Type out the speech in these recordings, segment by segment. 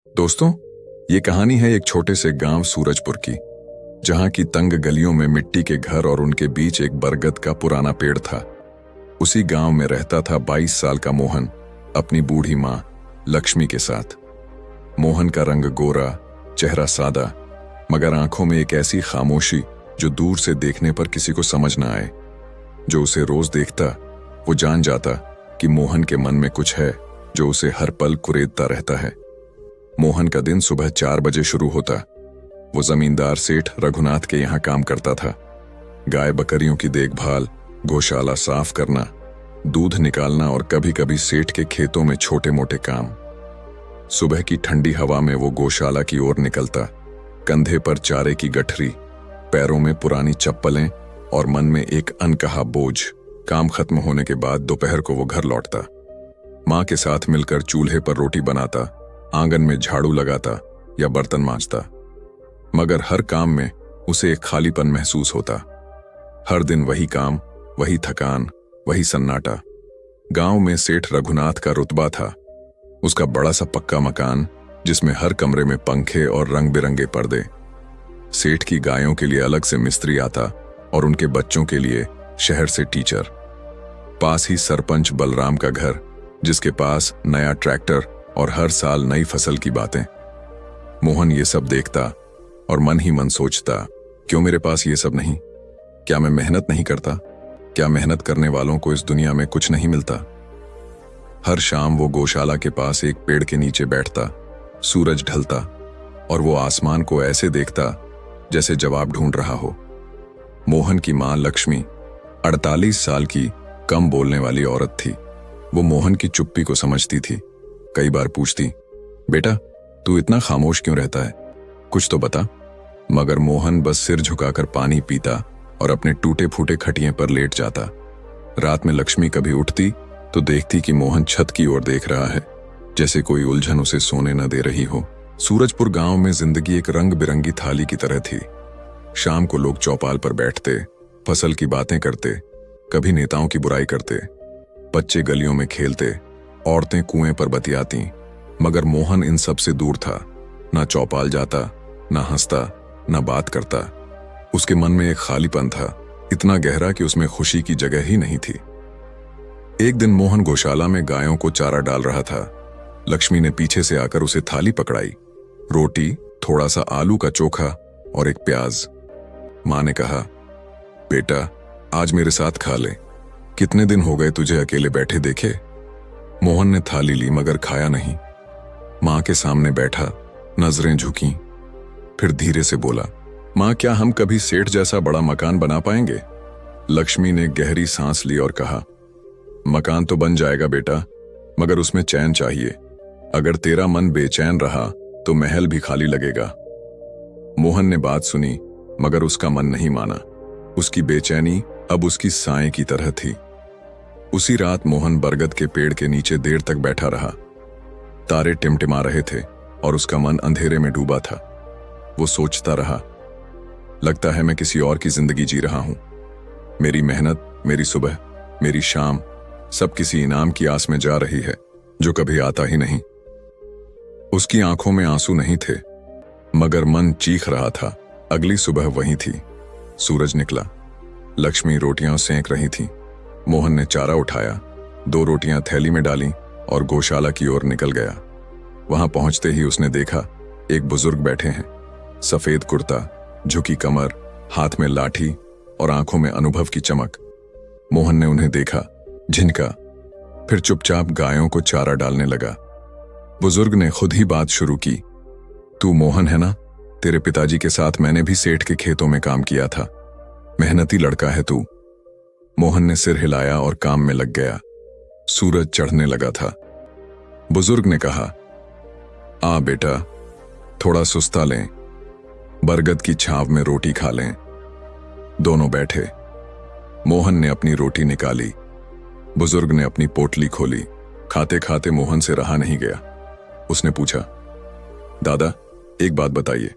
दोस्तों, ये कहानी है एक छोटे से गांव सूरजपुर की, जहां की तंग गलियों में मिट्टी के घर और उनके बीच एक बरगद का पुराना पेड़ था। उसी गांव में रहता था 22 साल का मोहन अपनी बूढ़ी मां लक्ष्मी के साथ। मोहन का रंग गोरा, चेहरा सादा, मगर आंखों में एक ऐसी खामोशी जो दूर से देखने पर किसी को समझ ना आए। जो उसे रोज देखता वो जान जाता कि मोहन के मन में कुछ है जो उसे हर पल कुरेदता रहता है। मोहन का दिन सुबह 4 बजे शुरू होता। वो जमींदार सेठ रघुनाथ के यहाँ काम करता था। गाय बकरियों की देखभाल, गौशाला साफ करना, दूध निकालना और कभी कभी सेठ के खेतों में छोटे मोटे काम। सुबह की ठंडी हवा में वो गौशाला की ओर निकलता, कंधे पर चारे की गठरी, पैरों में पुरानी चप्पलें और मन में एक अनकहा बोझ। काम खत्म होने के बाद दोपहर को वो घर लौटता, माँ के साथ मिलकर चूल्हे पर रोटी बनाता, आंगन में झाड़ू लगाता या बर्तन मांजता। मगर हर काम में उसे एक खालीपन महसूस होता। हर दिन वही काम, वही थकान, वही सन्नाटा। गांव में सेठ रघुनाथ का रुतबा था। उसका बड़ा सा पक्का मकान जिसमें हर कमरे में पंखे और रंग बिरंगे पर्दे। सेठ की गायों के लिए अलग से मिस्त्री आता और उनके बच्चों के लिए शहर से टीचर। पास ही सरपंच बलराम का घर, जिसके पास नया ट्रैक्टर और हर साल नई फसल की बातें। मोहन ये सब देखता और मन ही मन सोचता, क्यों मेरे पास ये सब नहीं? क्या मैं मेहनत नहीं करता? क्या मेहनत करने वालों को इस दुनिया में कुछ नहीं मिलता? हर शाम वो गौशाला के पास एक पेड़ के नीचे बैठता, सूरज ढलता और वो आसमान को ऐसे देखता जैसे जवाब ढूंढ रहा हो। मोहन की मां लक्ष्मी 48 साल की कम बोलने वाली औरत थी। वो मोहन की चुप्पी को समझती थी। कई बार पूछती, बेटा तू इतना खामोश क्यों रहता है, कुछ तो बता। मगर मोहन बस सिर झुकाकर पानी पीता और अपने टूटे फूटे खटिये पर लेट जाता। रात में लक्ष्मी कभी उठती तो देखती कि मोहन छत की ओर देख रहा है, जैसे कोई उलझन उसे सोने न दे रही हो। सूरजपुर गांव में जिंदगी एक रंग बिरंगी थाली की तरह थी। शाम को लोग चौपाल पर बैठते, फसल की बातें करते, कभी नेताओं की बुराई करते। बच्चे गलियों में खेलते, औरतें कुएं पर बतियाती। मगर मोहन इन सब से दूर था। ना चौपाल जाता, ना हंसता, ना बात करता। उसके मन में एक खालीपन था, इतना गहरा कि उसमें खुशी की जगह ही नहीं थी। एक दिन मोहन गौशाला में गायों को चारा डाल रहा था। लक्ष्मी ने पीछे से आकर उसे थाली पकड़ाई, रोटी, थोड़ा सा आलू का चोखा और एक प्याज। मां ने कहा, बेटा आज मेरे साथ खा ले, कितने दिन हो गए तुझे अकेले बैठे देखे। मोहन ने थाली ली मगर खाया नहीं। मां के सामने बैठा, नजरें झुकी, फिर धीरे से बोला, मां क्या हम कभी सेठ जैसा बड़ा मकान बना पाएंगे? लक्ष्मी ने गहरी सांस ली और कहा, मकान तो बन जाएगा बेटा, मगर उसमें चैन चाहिए। अगर तेरा मन बेचैन रहा तो महल भी खाली लगेगा। मोहन ने बात सुनी मगर उसका मन नहीं माना। उसकी बेचैनी अब उसकी साए की तरह थी। उसी रात मोहन बरगद के पेड़ के नीचे देर तक बैठा रहा। तारे टिमटिमा रहे थे और उसका मन अंधेरे में डूबा था। वो सोचता रहा, लगता है मैं किसी और की जिंदगी जी रहा हूं। मेरी मेहनत, मेरी सुबह, मेरी शाम, सब किसी इनाम की आस में जा रही है जो कभी आता ही नहीं। उसकी आंखों में आंसू नहीं थे, मगर मन चीख रहा था। अगली सुबह वही थी। सूरज निकला, लक्ष्मी रोटियां सेंक रही थी। मोहन ने चारा उठाया, 2 रोटियां थैली में डाली और गौशाला की ओर निकल गया। वहां पहुंचते ही उसने देखा एक बुजुर्ग बैठे हैं, सफेद कुर्ता, झुकी कमर, हाथ में लाठी और आंखों में अनुभव की चमक। मोहन ने उन्हें देखा, झिनका, फिर चुपचाप गायों को चारा डालने लगा। बुजुर्ग ने खुद ही बात शुरू की, तू मोहन है ना? तेरे पिताजी के साथ मैंने भी सेठ के खेतों में काम किया था। मेहनती लड़का है तू। मोहन ने सिर हिलाया और काम में लग गया। सूरज चढ़ने लगा था। बुजुर्ग ने कहा, आ बेटा थोड़ा सुस्ता लें, बरगद की छांव में रोटी खा लें। दोनों बैठे। मोहन ने अपनी रोटी निकाली, बुजुर्ग ने अपनी पोटली खोली। खाते खाते मोहन से रहा नहीं गया। उसने पूछा, दादा एक बात बताइए,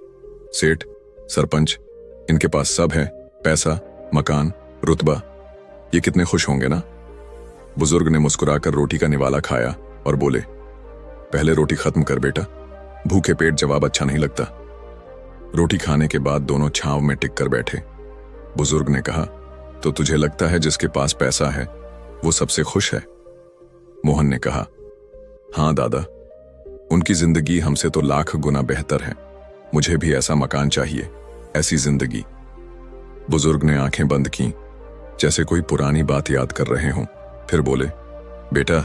सेठ, सरपंच, इनके पास सब है, पैसा, मकान, रुतबा, ये कितने खुश होंगे ना? बुजुर्ग ने मुस्कुराकर रोटी का निवाला खाया और बोले, पहले रोटी खत्म कर बेटा, भूखे पेट जवाब अच्छा नहीं लगता। रोटी खाने के बाद दोनों छांव में टिक कर बैठे। बुजुर्ग ने कहा, तो तुझे लगता है जिसके पास पैसा है वो सबसे खुश है? मोहन ने कहा, हाँ दादा, उनकी जिंदगी हमसे तो लाख गुना बेहतर है। मुझे भी ऐसा मकान चाहिए, ऐसी जिंदगी। बुजुर्ग ने आंखें बंद की, जैसे कोई पुरानी बात याद कर रहे हों। फिर बोले, बेटा,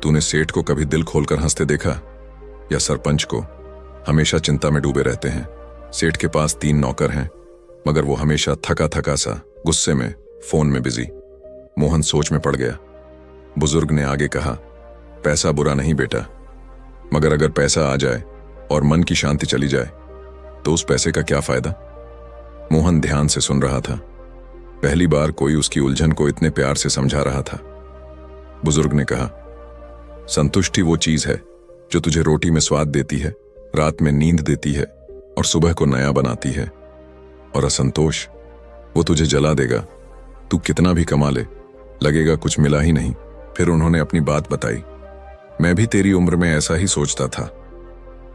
तूने सेठ को कभी दिल खोलकर हंसते देखा? या सरपंच को? हमेशा चिंता में डूबे रहते हैं। सेठ के पास 3 नौकर हैं, मगर वो हमेशा थका थका सा, गुस्से में, फोन में बिजी। मोहन सोच में पड़ गया। बुजुर्ग ने आगे कहा, पैसा बुरा नहीं बेटा, मगर अगर पैसा आ जाए और मन की शांति चली जाए तो उस पैसे का क्या फायदा? मोहन ध्यान से सुन रहा था। पहली बार कोई उसकी उलझन को इतने प्यार से समझा रहा था। बुजुर्ग ने कहा, संतुष्टि वो चीज है जो तुझे रोटी में स्वाद देती है, रात में नींद देती है और सुबह को नया बनाती है। और असंतोष, वो तुझे जला देगा। तू कितना भी कमा ले, लगेगा कुछ मिला ही नहीं। फिर उन्होंने अपनी बात बताई। मैं भी तेरी उम्र में ऐसा ही सोचता था।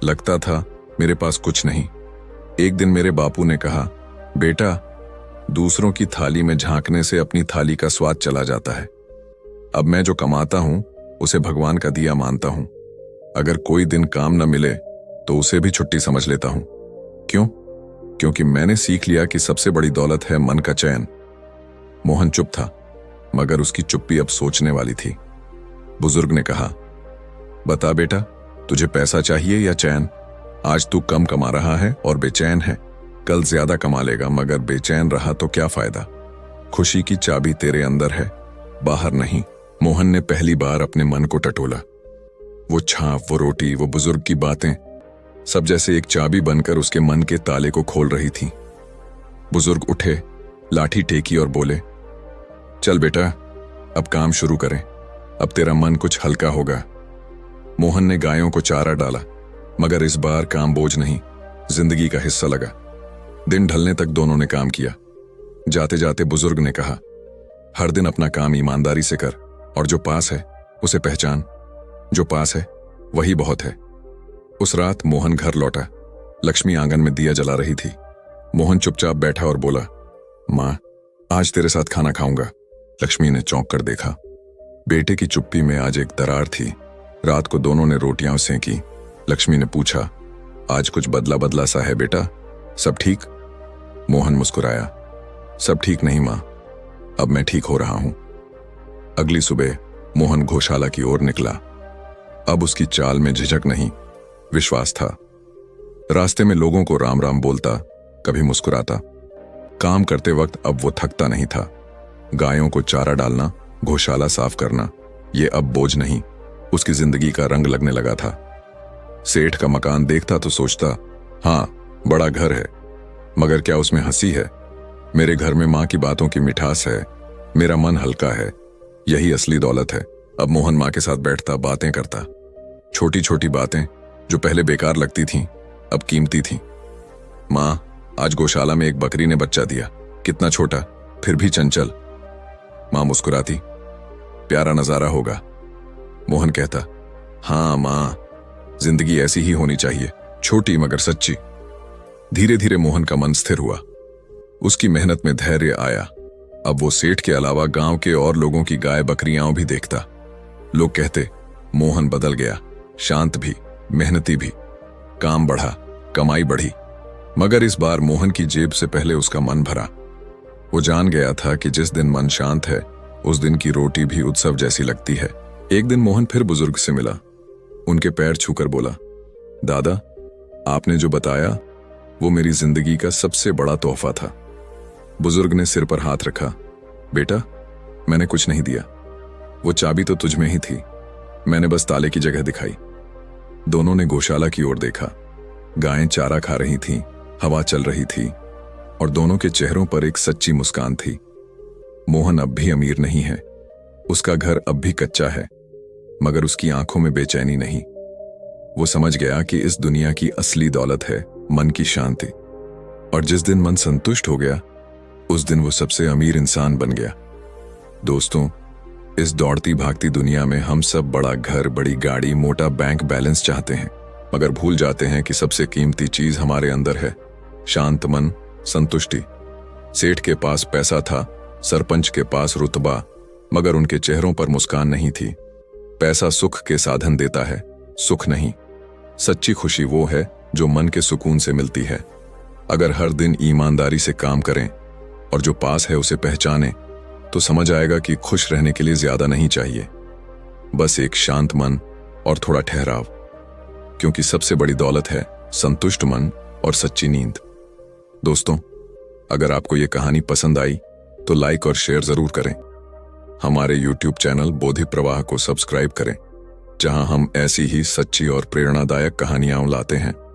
लगता था मेरे पास कुछ नहीं। एक दिन मेरे बापू ने कहा, बेटा, दूसरों की थाली में झांकने से अपनी थाली का स्वाद चला जाता है। अब मैं जो कमाता हूं उसे भगवान का दिया मानता हूं। अगर कोई दिन काम न मिले तो उसे भी छुट्टी समझ लेता हूं। क्यों? क्योंकि मैंने सीख लिया कि सबसे बड़ी दौलत है मन का चैन। मोहन चुप था, मगर उसकी चुप्पी अब सोचने वाली थी। बुजुर्ग ने कहा, बता बेटा, तुझे पैसा चाहिए या चैन? आज तू कम कमा रहा है और बेचैन है। कल ज्यादा कमा लेगा मगर बेचैन रहा तो क्या फायदा? खुशी की चाबी तेरे अंदर है, बाहर नहीं। मोहन ने पहली बार अपने मन को टटोला। वो छाप, वो रोटी, वो बुजुर्ग की बातें, सब जैसे एक चाबी बनकर उसके मन के ताले को खोल रही थी। बुजुर्ग उठे, लाठी टेकी और बोले, चल बेटा, अब काम शुरू करें। अब तेरा मन कुछ हल्का होगा। मोहन ने गायों को चारा डाला, मगर इस बार काम बोझ नहीं, जिंदगी का हिस्सा लगा। दिन ढलने तक दोनों ने काम किया। जाते जाते बुजुर्ग ने कहा, हर दिन अपना काम ईमानदारी से कर और जो पास है उसे पहचान। जो पास है वही बहुत है। उस रात मोहन घर लौटा। लक्ष्मी आंगन में दिया जला रही थी। मोहन चुपचाप बैठा और बोला, माँ, आज तेरे साथ खाना खाऊंगा। लक्ष्मी ने चौंक कर देखा। बेटे की चुप्पी में आज एक दरार थी। रात को दोनों ने रोटियां सेंकी। लक्ष्मी ने पूछा, आज कुछ बदला बदला सा है बेटा, सब ठीक? मोहन मुस्कुराया, सब ठीक नहीं माँ, अब मैं ठीक हो रहा हूं। अगली सुबह मोहन गौशाला की ओर निकला। अब उसकी चाल में झिझक नहीं, विश्वास था। रास्ते में लोगों को राम राम बोलता, कभी मुस्कुराता। काम करते वक्त अब वो थकता नहीं था। गायों को चारा डालना, गौशाला साफ करना, ये अब बोझ नहीं, उसकी जिंदगी का रंग लगने लगा था। सेठ का मकान देखता तो सोचता, हाँ, बड़ा घर है, मगर क्या उसमें हंसी है? मेरे घर में माँ की बातों की मिठास है, मेरा मन हल्का है, यही असली दौलत है। अब मोहन माँ के साथ बैठता, बातें करता। छोटी छोटी बातें जो पहले बेकार लगती थीं, अब कीमती थीं। माँ, आज गौशाला में एक बकरी ने बच्चा दिया, कितना छोटा, फिर भी चंचल। माँ मुस्कुराती, प्यारा नजारा होगा। मोहन कहता, हाँ माँ, जिंदगी ऐसी ही होनी चाहिए, छोटी मगर सच्ची। धीरे धीरे मोहन का मन स्थिर हुआ। उसकी मेहनत में धैर्य आया। अब वो सेठ के अलावा गांव के और लोगों की गाय बकरियां भी देखता। लोग कहते, मोहन बदल गया, शांत भी, मेहनती भी। काम बढ़ा, कमाई बढ़ी, मगर इस बार मोहन की जेब से पहले उसका मन भरा। वो जान गया था कि जिस दिन मन शांत है उस दिन की रोटी भी उत्सव जैसी लगती है। एक दिन मोहन फिर बुजुर्ग से मिला। उनके पैर छूकर बोला, दादा, आपने जो बताया वो मेरी जिंदगी का सबसे बड़ा तोहफा था। बुजुर्ग ने सिर पर हाथ रखा, बेटा, मैंने कुछ नहीं दिया, वो चाबी तो तुझ में ही थी, मैंने बस ताले की जगह दिखाई। दोनों ने गौशाला की ओर देखा। गायें चारा खा रही थीं, हवा चल रही थी और दोनों के चेहरों पर एक सच्ची मुस्कान थी। मोहन अब भी अमीर नहीं है, उसका घर अब भी कच्चा है, मगर उसकी आंखों में बेचैनी नहीं। वो समझ गया कि इस दुनिया की असली दौलत है मन की शांति, और जिस दिन मन संतुष्ट हो गया उस दिन वो सबसे अमीर इंसान बन गया। दोस्तों, इस दौड़ती भागती दुनिया में हम सब बड़ा घर, बड़ी गाड़ी, मोटा बैंक बैलेंस चाहते हैं, मगर भूल जाते हैं कि सबसे कीमती चीज हमारे अंदर है, शांत मन, संतुष्टि। सेठ के पास पैसा था, सरपंच के पास रुतबा, मगर उनके चेहरों पर मुस्कान नहीं थी। पैसा सुख के साधन देता है, सुख नहीं। सच्ची खुशी वो है जो मन के सुकून से मिलती है। अगर हर दिन ईमानदारी से काम करें और जो पास है उसे पहचानें, तो समझ आएगा कि खुश रहने के लिए ज्यादा नहीं चाहिए, बस एक शांत मन और थोड़ा ठहराव। क्योंकि सबसे बड़ी दौलत है संतुष्ट मन और सच्ची नींद। दोस्तों, अगर आपको ये कहानी पसंद आई तो लाइक और शेयर जरूर करें। हमारे YouTube चैनल बोधि प्रवाह को सब्सक्राइब करें, जहां हम ऐसी ही सच्ची और प्रेरणादायक कहानियां लाते हैं।